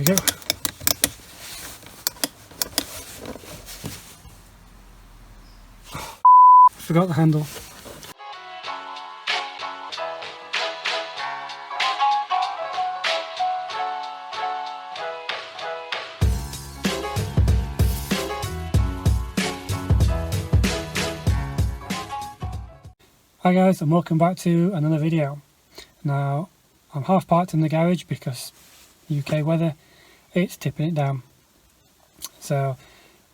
we go. Forgot the handle. Hi guys, and welcome back to another video. Now I'm half parked in the garage because UK weather, it's tipping it down. So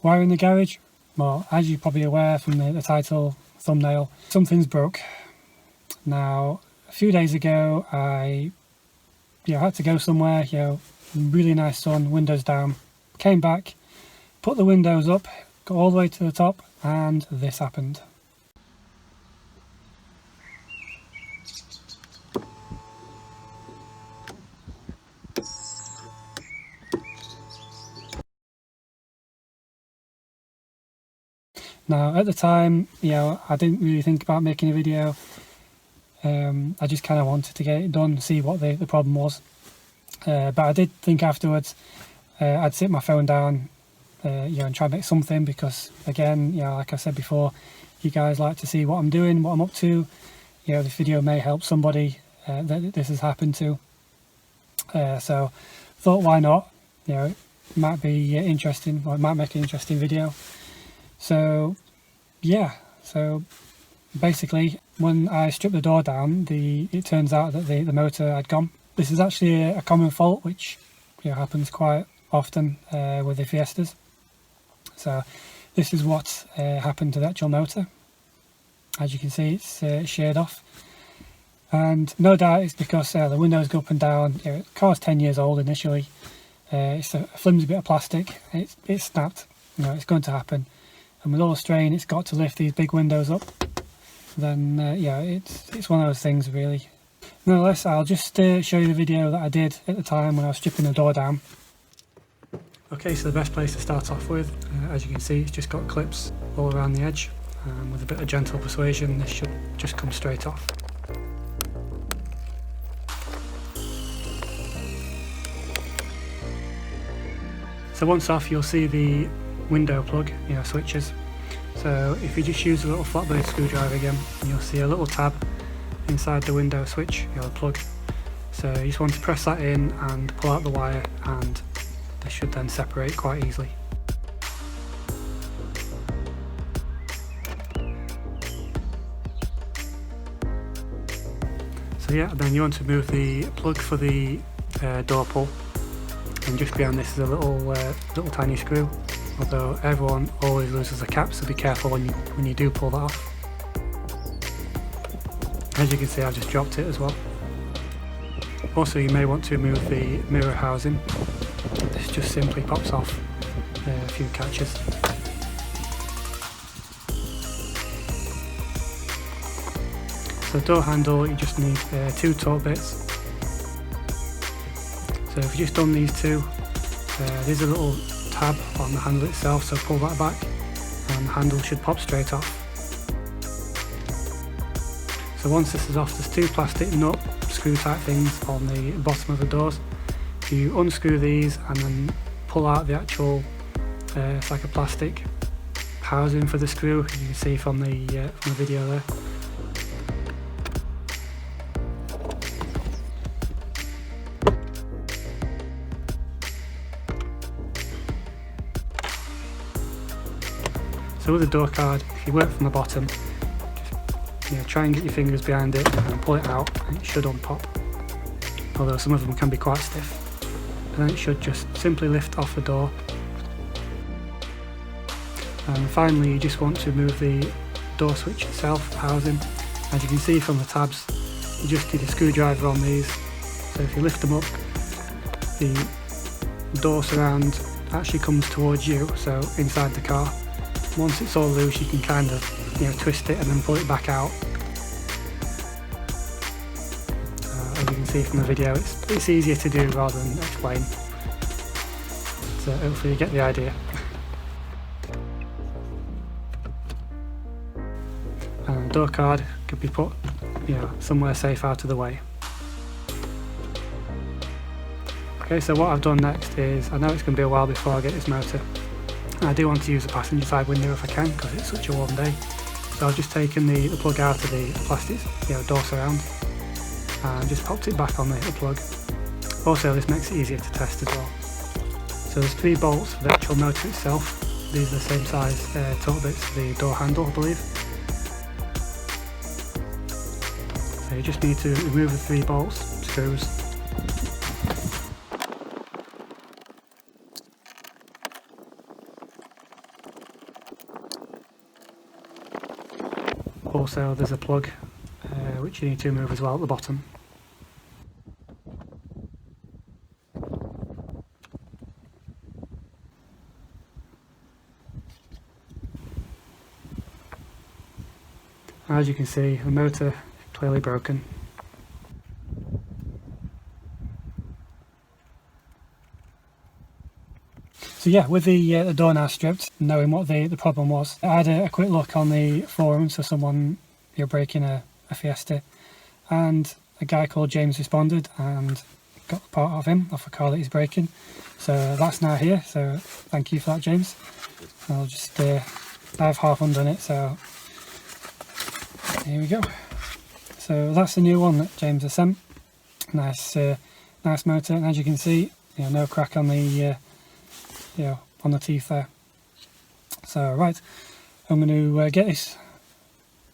why in the garage? Well, as you're probably aware from the title, thumbnail, something's broke. Now a few days ago I had to go somewhere, really nice sun, windows down, came back, put the windows up, got all the way to the top, and this happened. Now at the time, I didn't really think about making a video. I just kind of wanted to get it done, see what the problem was. But I did think afterwards I'd sit my phone down, and try to make something, because again, like I said before, you guys like to see what I'm doing, what I'm up to. This video may help somebody that this has happened to. So thought, why not? It might be interesting, or it might make an interesting video. So basically when I stripped the door down, it turns out that the motor had gone. This is actually a common fault which happens quite often with the Fiestas. So this is what happened to the actual motor. As you can see, it's sheared off, and no doubt it's because the windows go up and down. The car's 10 years old initially. It's a flimsy bit of plastic. It's snapped. It's going to happen. And with all the strain it's got to lift these big windows up, then it's one of those things really. Nonetheless, I'll just show you the video that I did at the time when I was stripping the door down. Okay, so the best place to start off with, as you can see, it's just got clips all around the edge. With a bit of gentle persuasion, this should just come straight off. So once off, you'll see the window plug, switches. So if you just use a little flat blade screwdriver again, you'll see a little tab inside the window switch, the plug. So you just want to press that in and pull out the wire, and they should then separate quite easily. So then you want to move the plug for the door pull, and just behind this is a little tiny screw. Although everyone always loses a cap, so be careful when you do pull that off. As you can see, I've just dropped it as well. Also, you may want to remove the mirror housing. This just simply pops off a few catches. So the door handle, you just need 2 torque bits. So if you've just done these two, there's a little tab on the handle itself, so pull that back and the handle should pop straight off. So once this is off, there's 2 plastic nut screw type things on the bottom of the doors. You unscrew these and then pull out the actual, it's like a plastic housing for the screw, as you can see from the video there. So with the door card, if you work from the bottom, just try and get your fingers behind it and pull it out, and it should unpop. Although some of them can be quite stiff. And then it should just simply lift off the door. And finally, you just want to move the door switch itself, housing. As you can see from the tabs, you just need a screwdriver on these. So if you lift them up, the door surround actually comes towards you, so inside the car. Once it's all loose, you can kind of twist it and then pull it back out. As you can see from the video, it's easier to do rather than explain. So hopefully you get the idea. And the door card could be put somewhere safe out of the way. Okay, so what I've done next is, I know it's going to be a while before I get this motor. I do want to use the passenger side window if I can, because it's such a warm day. So I've just taken the plug out of the plastic, door surround, and just popped it back on the plug. Also, this makes it easier to test as well. So there's 3 bolts for the actual motor itself. These are the same size torque bits for the door handle, I believe. So you just need to remove the 3 bolts, screws. Also, there's a plug which you need to remove as well at the bottom. As you can see, the motor is clearly broken. So yeah, with the door now stripped, knowing what the problem was, I had a quick look on the forums for someone breaking a Fiesta, and a guy called James responded and got the part of him, off a car that he's breaking. So that's now here, so thank you for that, James. I'll just, I've half undone it, so here we go. So that's the new one that James has sent. Nice, nice motor, and as you can see, no crack on the on the teeth there. So right, I'm going to get this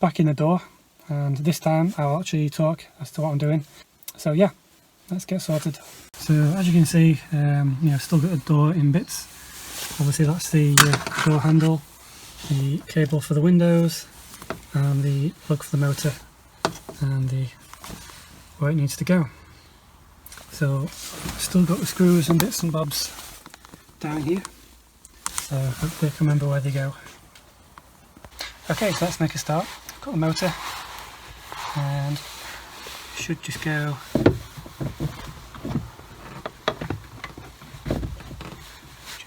back in the door, and this time I'll actually talk as to what I'm doing. So yeah, let's get sorted. So as you can see, still got the door in bits. Obviously that's the door handle, the cable for the windows, and the plug for the motor, and where it needs to go. So still got the screws and bits and bobs down here, so hopefully I can remember where they go. Okay, so let's make a start. Got the motor, and should just go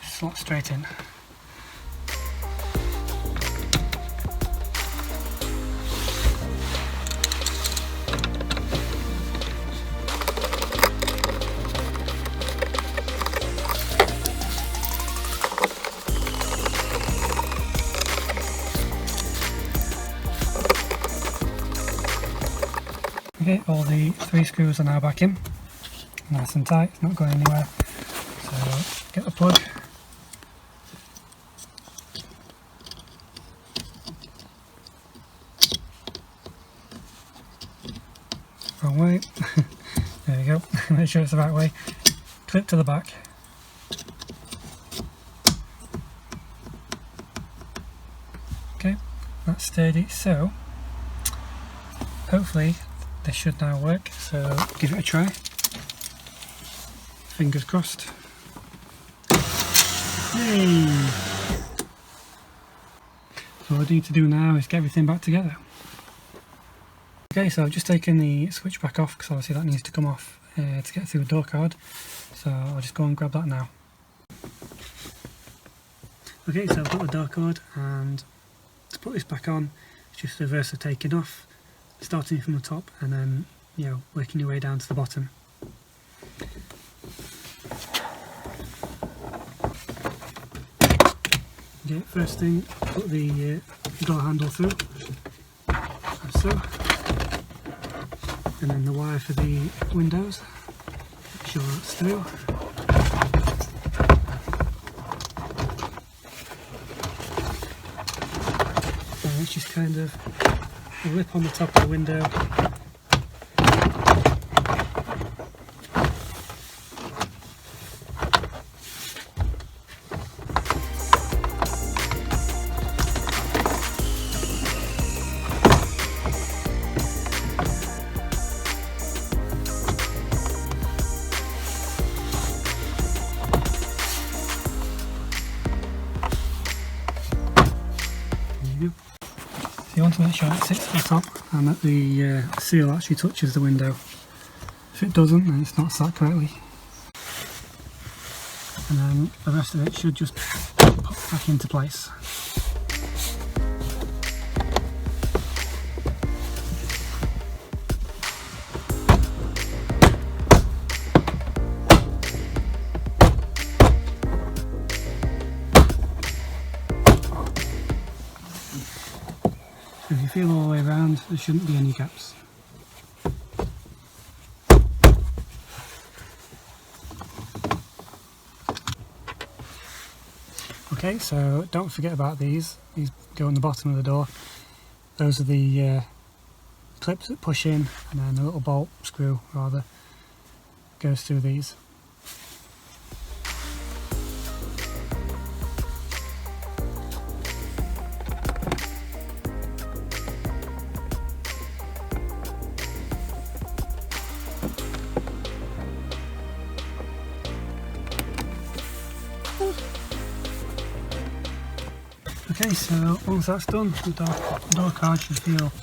slot straight in. Okay, all the 3 screws are now back in, nice and tight, it's not going anywhere. So get the plug, wrong way, there we go, make sure it's the right way, clip to the back. Okay, that's steady, so hopefully this should now work, so give it a try. Fingers crossed. Yay! So what I need to do now is get everything back together. Okay, so I've just taken the switch back off, because obviously that needs to come off to get through the door card. So I'll just go and grab that now. Okay, so I've got the door card, and to put this back on, it's just the reverse of taking off, starting from the top and then working your way down to the bottom. Okay, first thing, put the door handle through, like so, and then the wire for the windows, make sure that's through. And it's just kind of a lip on the top of the window. You want to make sure it sits at the top and that the seal actually touches the window. If it doesn't, then it's not sat correctly. And then the rest of it should just pop back into place. feel all the way around, there shouldn't be any gaps. Okay, so don't forget about these. These go on the bottom of the door. Those are the clips that push in, and then the little bolt, screw rather, goes through these. Okay, so once that's done, the door card should feel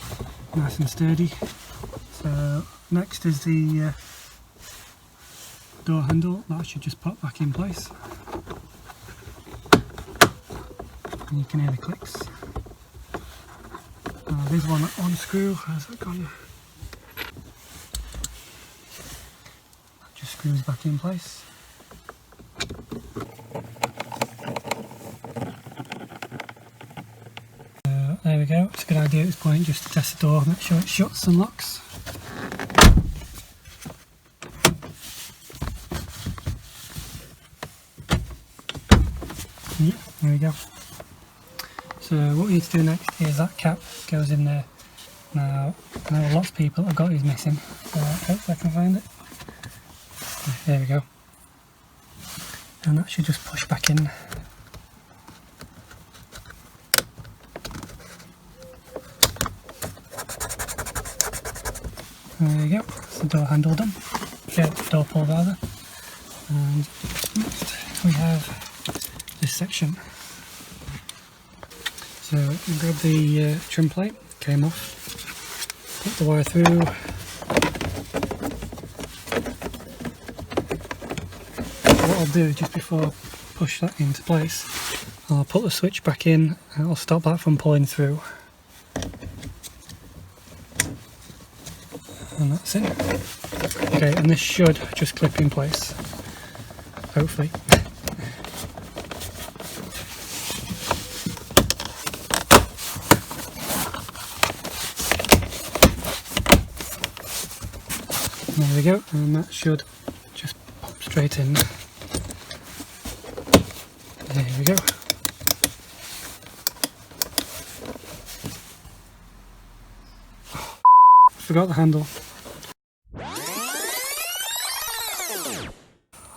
nice and sturdy. So next is the door handle. That should just pop back in place. And you can hear the clicks. There's one screw. How's that gone? That just screws back in place. There we go, it's a good idea at this point just to test the door, make sure it shuts and locks. Yeah, there we go. So what we need to do next is that cap goes in there. Now, I know lots of people have got these missing, so hopefully I can find it. There we go. And that should just push back in. There you go, that's the door handle done. Yeah, door pull rather. And next we have this section. So you grab the trim plate, came off, put the wire through. What I'll do just before I push that into place, I'll put the switch back in and I'll stop that from pulling through. And that's it. Okay, and this should just clip in place, hopefully. There we go, and that should just pop straight in. There we go. Oh, forgot the handle.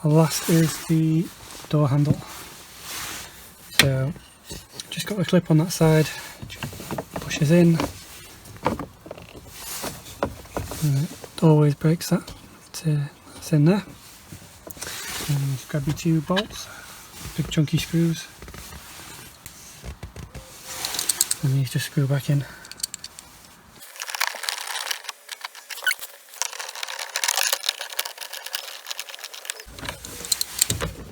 Last is the door handle. So just got the clip on that side, pushes in, and it always breaks that. It's in there. And just grab your two bolts, big chunky screws, and these just screw back in.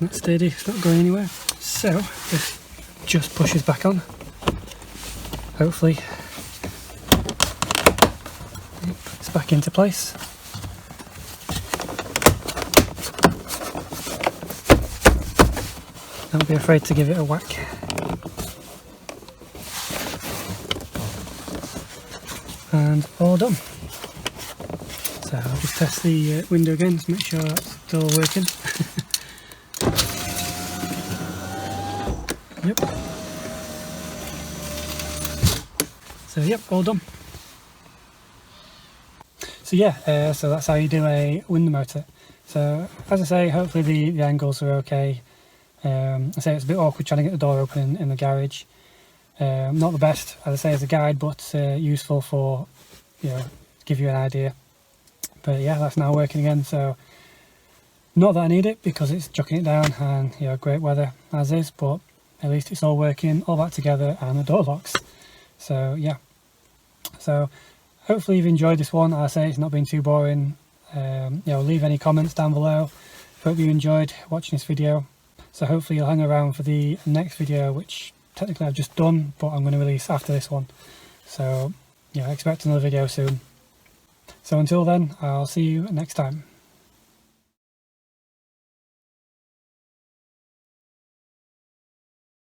That's steady, it's not going anywhere. So this just pushes back on. Hopefully it's back into place. Don't be afraid to give it a whack. And all done. So I'll just test the window again to make sure that's still working. Yep. So yep, all done. So yeah, so that's how you do a window motor. So as I say, hopefully the angles are okay. I say it's a bit awkward trying to get the door open in the garage. Not the best, as I say, as a guide, but useful for, you know, give you an idea. But yeah, that's now working again. So not that I need it because it's chucking it down and, you know, great weather as is, but at least it's all working, all back together, and the door locks. So yeah, so hopefully you've enjoyed this one. As I say, it's not been too boring. You know, leave any comments down below. Hope you enjoyed watching this video. So hopefully you'll hang around for the next video, which technically I've just done, but I'm going to release after this one. So yeah, expect another video soon. So until then, I'll see you next time.